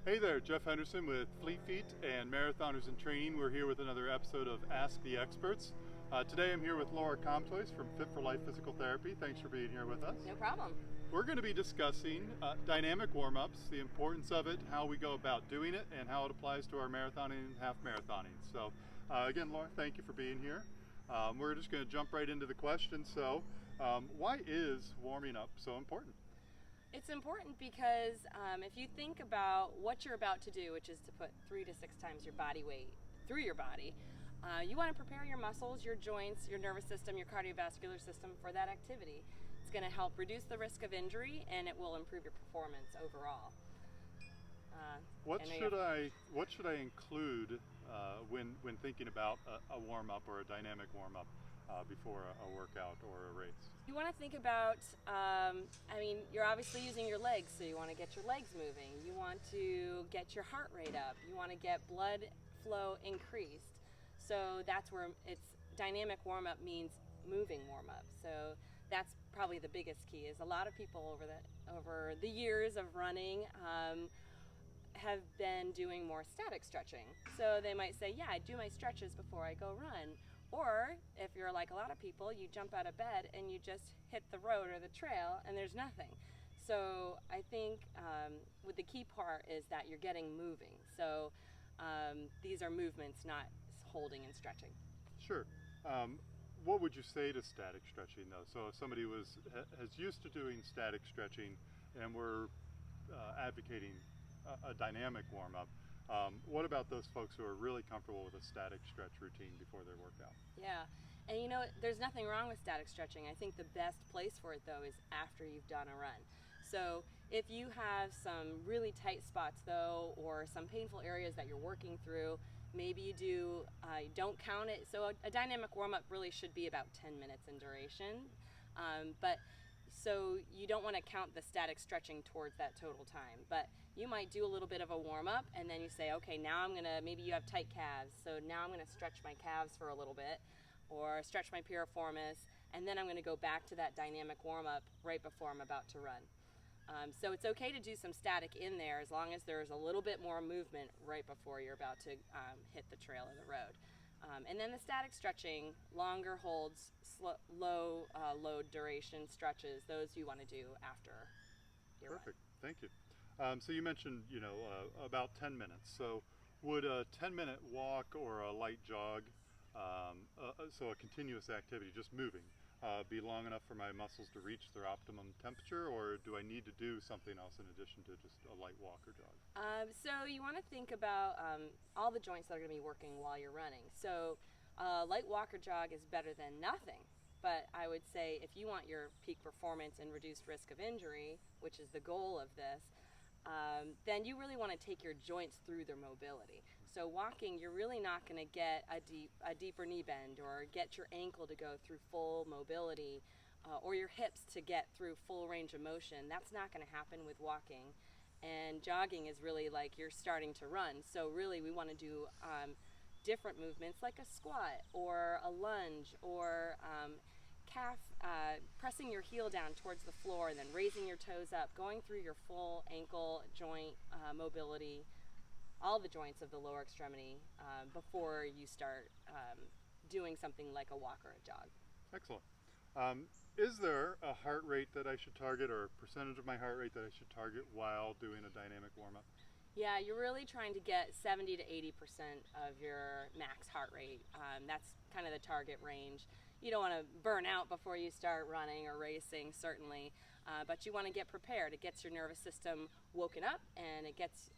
Hey there, Jeff Henderson with Fleet Feet and Marathoners in Training. We're here with another episode of Ask the Experts. Today I'm here with Laura Comtois from Fit for Life Physical Therapy. Thanks for being here with us. No problem. We're going to be discussing dynamic warm-ups, the importance of it, how we go about doing it, and how it applies to our marathoning and half marathoning. So again, Laura, thank you for being here. We're just going to jump right into the question. So why is warming up so important? It's important because if you think about what you're about to do, which is to put 3 to 6 times your body weight through your body, you want to prepare your muscles, your joints, your nervous system, your cardiovascular system for that activity. It's going to help reduce the risk of injury, and it will improve your performance overall. What should I include when thinking about a warm-up or a dynamic warm-up before a workout or a race? You want to think about, you're obviously using your legs, so you want to get your legs moving. You want to get your heart rate up. You want to get blood flow increased. So that's where it's dynamic warm-up means moving warm-up. So that's probably the biggest key. Is a lot of people over the years of running have been doing more static stretching. So they might say, yeah, I do my stretches before I go run. Or if you're like a lot of people, you jump out of bed and you just hit the road or the trail and there's nothing. So I think with the key part is that you're getting moving. So these are movements, not holding and stretching. Sure. What would you say to static stretching though? So if somebody has used to doing static stretching and we're advocating a dynamic warm-up, what about those folks who are really comfortable with a static stretch routine before their workout? Yeah, and there's nothing wrong with static stretching. I think the best place for it though is after you've done a run. So if you have some really tight spots though, or some painful areas that you're working through, maybe you don't count it. So a dynamic warm-up really should be about 10 minutes in duration. So you don't want to count the static stretching towards that total time, but you might do a little bit of a warm-up and then you say, okay, now maybe you have tight calves, so now I'm going to stretch my calves for a little bit or stretch my piriformis, and then I'm going to go back to that dynamic warm-up right before I'm about to run. So it's okay to do some static in there as long as there's a little bit more movement right before you're about to hit the trail or the road. And then the static stretching, longer holds, low load duration stretches, those you want to do after your Perfect. Thank you. So you mentioned, about 10 minutes. So would a 10-minute walk or a light jog, so a continuous activity, just moving, be long enough for my muscles to reach their optimum temperature, or do I need to do something else in addition to just a light walk or jog? So you want to think about all the joints that are going to be working while you're running. So light walk or jog is better than nothing. But I would say if you want your peak performance and reduced risk of injury, which is the goal of this, then you really want to take your joints through their mobility. So walking, you're really not going to get a deeper knee bend or get your ankle to go through full mobility or your hips to get through full range of motion. That's not going to happen with walking. And jogging is really like you're starting to run. So really we want to do different movements like a squat or a lunge or calf, pressing your heel down towards the floor and then raising your toes up, going through your full ankle joint mobility, all the joints of the lower extremity before you start doing something like a walk or a jog. Excellent. Is there a heart rate that I should target or a percentage of my heart rate that I should target while doing a dynamic warm-up? Yeah, you're really trying to get 70 to 80% of your max heart rate. That's kind of the target range. You don't want to burn out before you start running or racing, certainly, but you want to get prepared. It gets your nervous system woken up, and it gets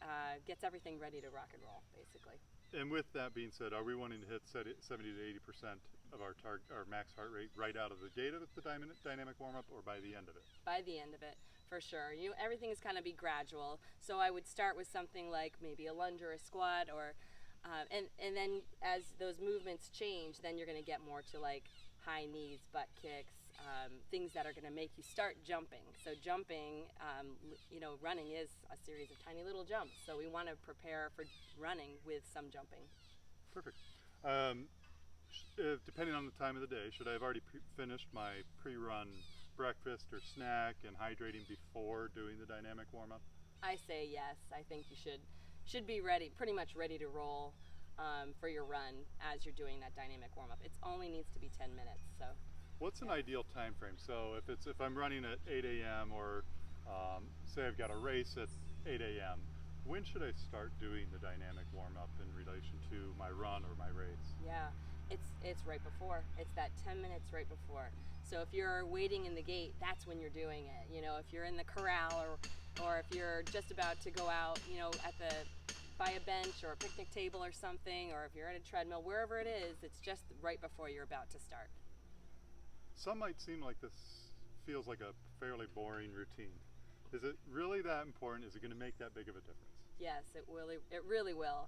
everything ready to rock and roll, basically. And with that being said, are we wanting to hit 70 to 80% of our max heart rate right out of the gate of the dynamic warm-up, or by the end of it? By the end of it, for sure. Everything is kind of be gradual. So I would start with something like maybe a lunge or a squat, or and then as those movements change, then you're going to get more to like high knees, butt kicks, things that are going to make you start jumping. So jumping, running is a series of tiny little jumps. So we want to prepare for running with some jumping. Perfect. Depending on the time of the day, should I have already finished my pre-run breakfast or snack and hydrating before doing the dynamic warm-up? I say yes. I think you should be ready, pretty much ready to roll for your run as you're doing that dynamic warm up. It only needs to be 10 minutes. So. What's an ideal time frame? So if I'm running at 8 a.m. or say I've got a race at 8 a.m., when should I start doing the dynamic warm up in relation to my run or my race? Yeah, it's right before. It's that 10 minutes right before. So if you're waiting in the gate, that's when you're doing it. You know, if you're in the corral or if you're just about to go out, you know, by a bench or a picnic table or something, or if you're at a treadmill, wherever it is, it's just right before you're about to start. Some might seem like this feels like a fairly boring routine. Is it really that important? Is it going to make that big of a difference? Yes, it really will.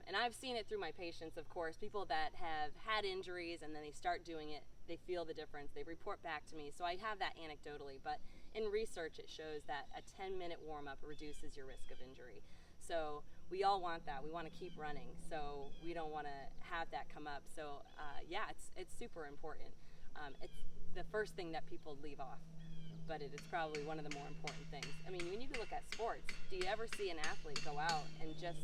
And I've seen it through my patients, of course. People that have had injuries and then they start doing it, they feel the difference. They report back to me. So I have that anecdotally, but in research it shows that a 10-minute warm-up reduces your risk of injury. So we all want that. We want to keep running. So we don't want to have that come up. So yeah, it's super important. It's the first thing that people leave off, but it is probably one of the more important things. I mean, when you look at sports, do you ever see an athlete go out and just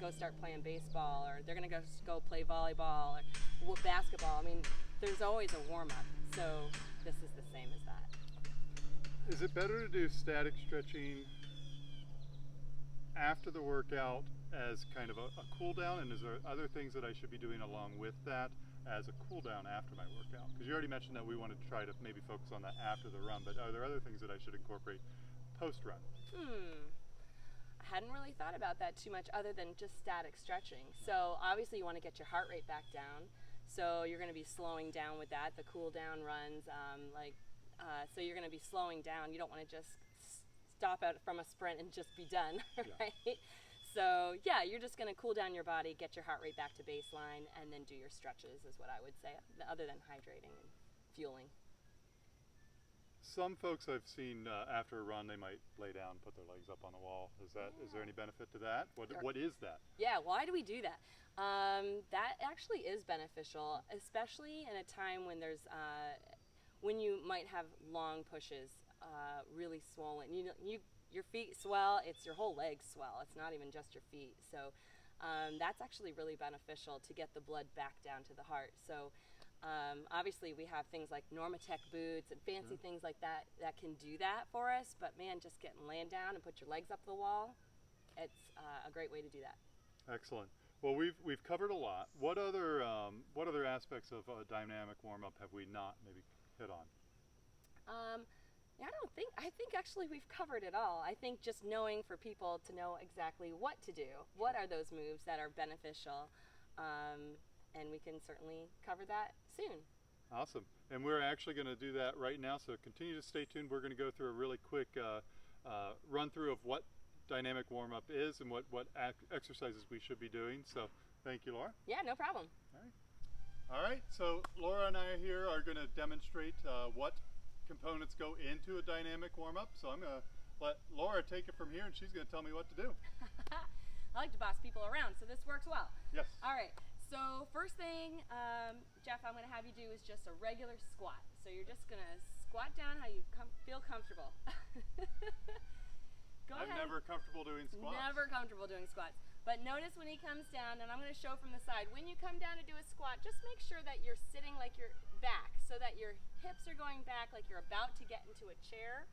go start playing baseball, or they're going to go play volleyball or basketball? I mean, there's always a warm-up, so this is the same as that. Is it better to do static stretching after the workout as kind of a cool down, and is there other things that I should be doing along with that as a cool down after my workout? Because you already mentioned that we want to try to maybe focus on that after the run, but are there other things that I should incorporate post-run? I hadn't really thought about that too much other than just static stretching. So obviously you want to get your heart rate back down. So you're going to be slowing down with that, the cool down runs. So you're going to be slowing down. You don't want to just stop out from a sprint and just be done, right? Yeah. So yeah, you're just going to cool down your body, get your heart rate back to baseline, and then do your stretches is what I would say, other than hydrating and fueling. Some folks I've seen after a run, they might lay down, put their legs up on the wall. Is there any benefit to that? What is that? Yeah, why do we do that? That actually is beneficial, especially in a time when there's when you might have long pushes, really swollen. Your feet swell, it's your whole legs swell. It's not even just your feet. So that's actually really beneficial to get the blood back down to the heart. So obviously we have things like Normatec boots and fancy things like that can do that for us. But man, just laying down and put your legs up the wall, it's a great way to do that. Excellent. Well, we've covered a lot. What other aspects of a dynamic warm-up have we not maybe hit on? I think actually we've covered it all. I think just knowing for people to know exactly what to do, what are those moves that are beneficial, and we can certainly cover that soon. Awesome. And we're actually going to do that right now, so continue to stay tuned. We're going to go through a really quick run through of what dynamic warm-up is and what exercises we should be doing. So thank you, Laura. Yeah, no problem. All right, so Laura and I here are going to demonstrate what components go into a dynamic warm-up. So I'm going to let Laura take it from here, and she's going to tell me what to do. I like to boss people around, so this works well. Yes. All right, so first thing, Jeff, I'm going to have you do is just a regular squat. So you're just going to squat down how you feel comfortable. Go ahead. I'm never comfortable doing squats. Never comfortable doing squats. But notice when he comes down, and I'm going to show from the side, when you come down to do a squat, just make sure that you're sitting like you're back, so that your hips are going back like you're about to get into a chair,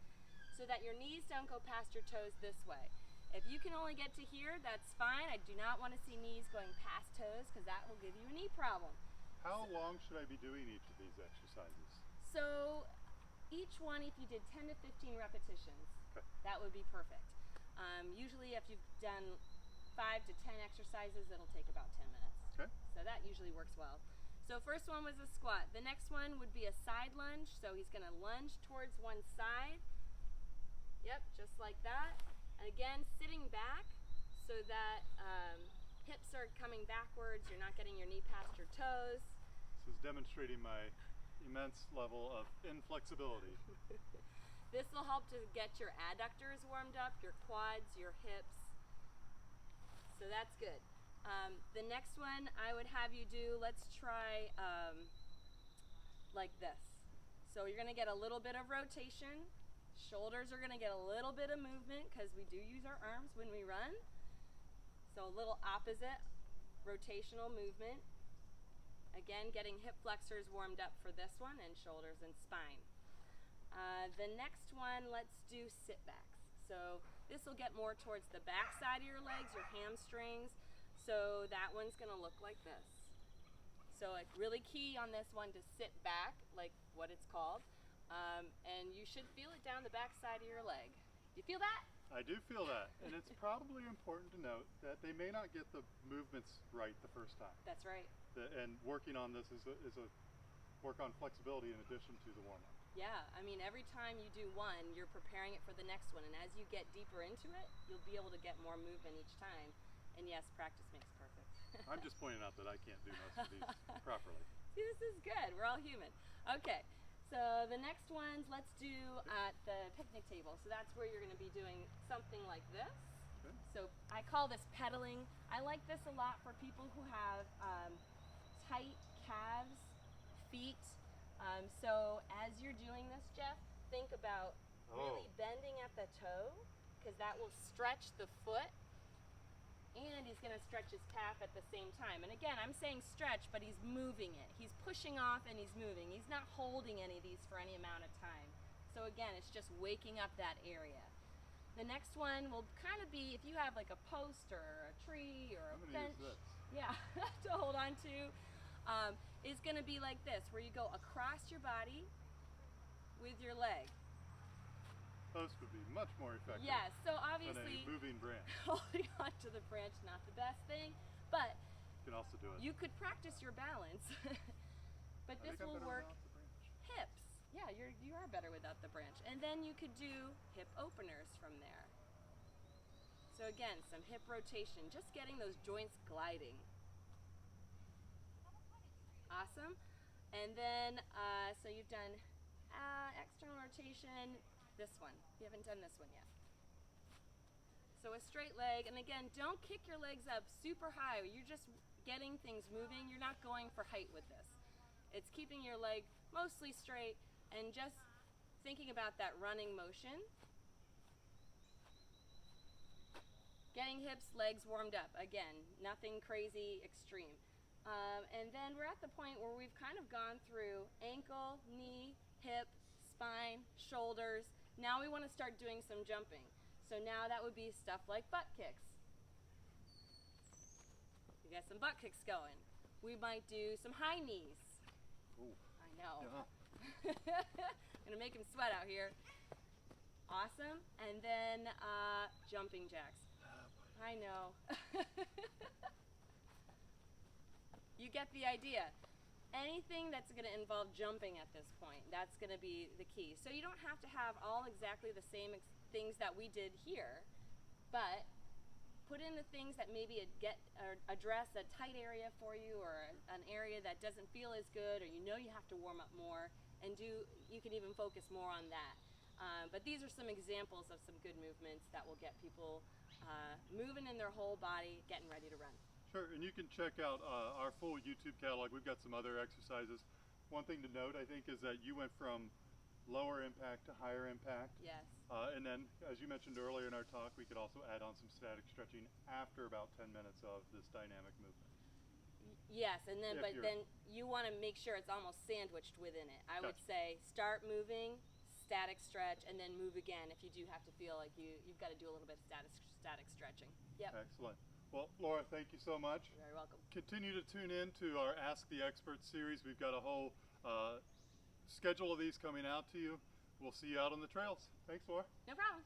so that your knees don't go past your toes this way. If you can only get to here, that's fine. I do not want to see knees going past toes, because that will give you a knee problem. How long should I be doing each of these exercises? So each one, if you did 10 to 15 repetitions, that would be perfect. Usually if you've done 5 to 10 exercises, it'll take about 10 minutes. Okay. So that usually works well. So first one was a squat. The next one would be a side lunge. So he's going to lunge towards one side. Yep, just like that. And again, sitting back so that hips are coming backwards. You're not getting your knee past your toes. This is demonstrating my immense level of inflexibility. This will help to get your adductors warmed up, your quads, your hips. So that's good. The next one I would have you do, let's try like this. So you're going to get a little bit of rotation. Shoulders are going to get a little bit of movement because we do use our arms when we run. So a little opposite rotational movement. Again, getting hip flexors warmed up for this one, and shoulders and spine. The next one, let's do sit backs. So this will get more towards the back side of your legs, your hamstrings. So that one's going to look like this. So like really key on this one to sit back, like what it's called. And you should feel it down the back side of your leg. You feel that? I do feel that, and it's probably important to note that they may not get the movements right the first time. That's right. And working on this is a work on flexibility in addition to the warm-up. Yeah, I mean every time you do one, you're preparing it for the next one, and as you get deeper into it, you'll be able to get more movement each time. And yes, practice makes perfect. I'm just pointing out that I can't do most of these properly. See, this is good. We're all human. Okay. So the next ones, let's do at the picnic table. So that's where you're going to be doing something like this. Okay. So I call this pedaling. I like this a lot for people who have tight calves, feet. So as you're doing this, Jeff, think about really bending at the toe, because that will stretch the foot. And he's going to stretch his calf at the same time. And again, I'm saying stretch, but he's moving it. He's pushing off and he's moving. He's not holding any of these for any amount of time. So again, it's just waking up that area. The next one will kind of be, if you have like a post or a tree or a bench, yeah, to hold on to, is going to be like this, where you go across your body with your leg. Those would be much more effective. Yes, so obviously than a moving branch. Holding onto the branch, not the best thing, but You can also do it. you could practice your balance. But this will work hips. Yeah, you are better without the branch. And then you could do hip openers from there. So again, some hip rotation, just getting those joints gliding. Awesome. And then, so you've done external rotation. This one. You haven't done this one yet. So a straight leg, and again, don't kick your legs up super high. You're just getting things moving. You're not going for height with this. It's keeping your leg mostly straight and just thinking about that running motion. Getting hips, legs warmed up. Again, nothing crazy extreme. And then we're at the point where we've kind of gone through ankle, knee, hip, spine, shoulders. Now we want to start doing some jumping. So now that would be stuff like butt kicks. You got some butt kicks going. We might do some high knees. Ooh. I know. Yeah. I'm gonna make him sweat out here. Awesome. And then jumping jacks. I know. You get the idea. Anything that's going to involve jumping at this point, that's going to be the key. So you don't have to have all exactly the same things that we did here, but put in the things that maybe address a tight area for you, or an area that doesn't feel as good, or you know you have to warm up more, and you can even focus more on that. But these are some examples of some good movements that will get people moving in their whole body, getting ready to run. Sure, and you can check out our full YouTube catalog. We've got some other exercises. One thing to note, I think, is that you went from lower impact to higher impact. Yes. And then, as you mentioned earlier in our talk, we could also add on some static stretching after about 10 minutes of this dynamic movement. Yes, and then then you want to make sure it's almost sandwiched within it. I would say start moving, static stretch, and then move again if you do have to feel like you've got to do a little bit of static stretching. Yep. Excellent. Well, Laura, thank you so much. You're very welcome. Continue to tune in to our Ask the Expert series. We've got a whole schedule of these coming out to you. We'll see you out on the trails. Thanks, Laura. No problem.